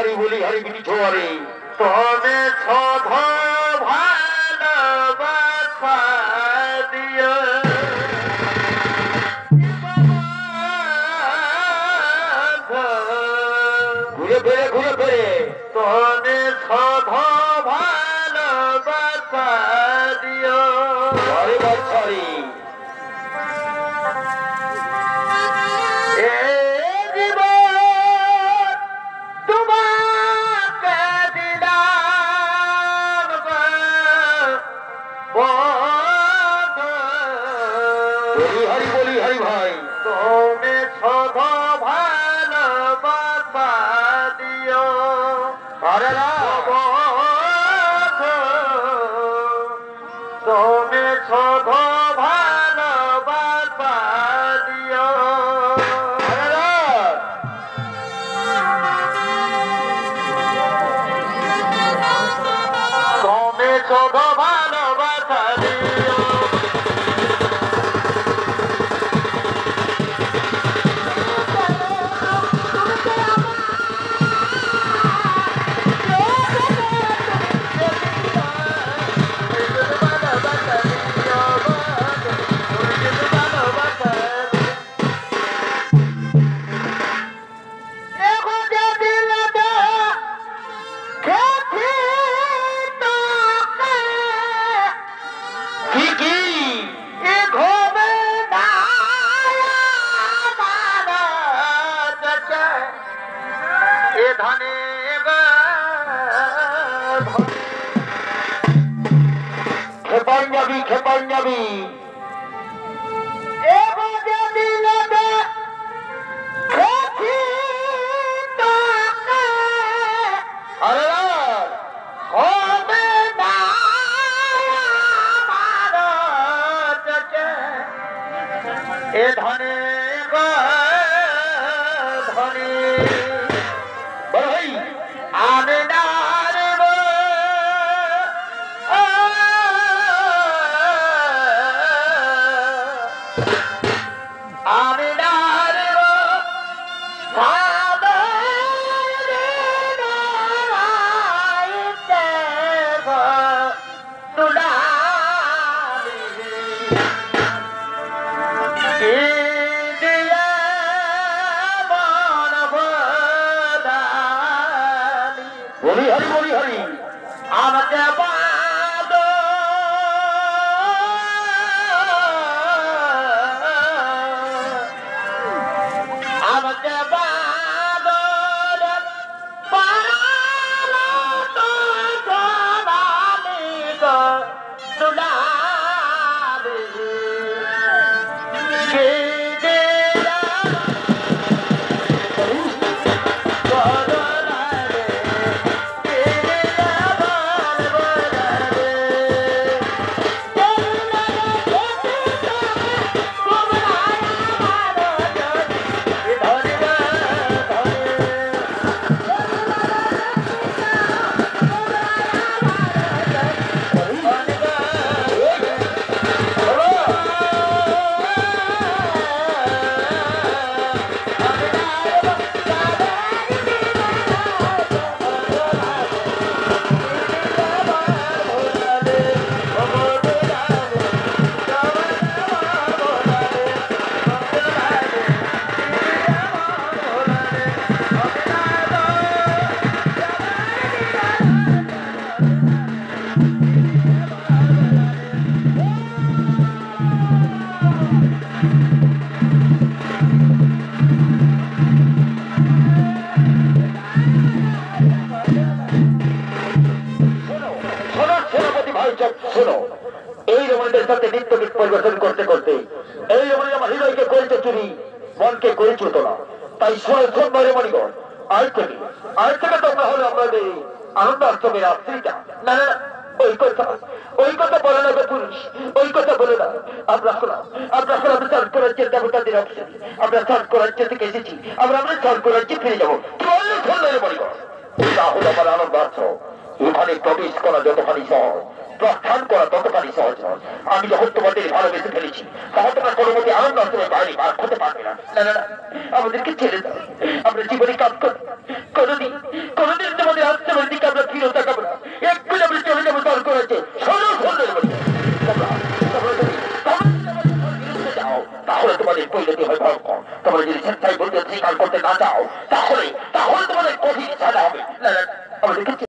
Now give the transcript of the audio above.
हरि बोली हरि बिनी छोरे तोने छोधा ভালোবাসা দিও ঘুরে ফিরে তোনে छोधा ভালোবাসা দিও হরি বছরি हरि बोली हरि भाई तोमे छोधा ভালোবাসা দিও अरे तोमे छोधा ভালোবাসা দিও तोमे छोधा ভালোবাসা দিও খেপাঞ্জাবি এ ধনে ধনে বড় ভাই আনে না बोली हरि आमके बादो आमके बादो पालो तो जोनाली गो सुनाली শোনো এই রমণীদের সাথে নিত্য গীত পরিবেশন করতে করতে এই রমণী আমার হৃদয়কে করেছে চুরি মনকে করে চুত না তাই সোমবার রমণীগণ আজ থেকে তোমরা হলো আমাদের আনন্দ আশ্রমের আশ্রিতা না না ওই কথা বলে না পুরুষ ওই কথা বলে না আমরা চান করাচ্ছি দেবতাদের অপশন আমরা চান করাচ্ছি থেকে এসেছি আমরা চান করাচ্ছি ফিরে যাবো রমণীগণ এটা হলো আমার আনন্দ আশ্রম এখানে প্রবেশ করা যতখানি সহজ প্রস্থান করা ততখানি সহজ নয়। আমি যখন তোমাদের ভালোবেসে ফেলেছি তখন তোমরা কোনো মতে আনন্দ আসলে বাইরে বার হতে পারবে না। না না না, আমাদেরকে ছেড়ে দাও। আমরা জীবনে কাজ করি, কোনোদিন তোমাদের আশ্রমের দিকে আমরা ফিরে তাকাবো না। একটু আমরা চলে যাবো দল করেছে তাহলে তোমাদের পরিণতি হয় ভয়ঙ্কর। তোমরা যদি স্বেচ্ছায় বলতে স্বীকার করতে না চাও তাহলে তোমাদের কঠিন সাজা হবে। না না, আমাদেরকে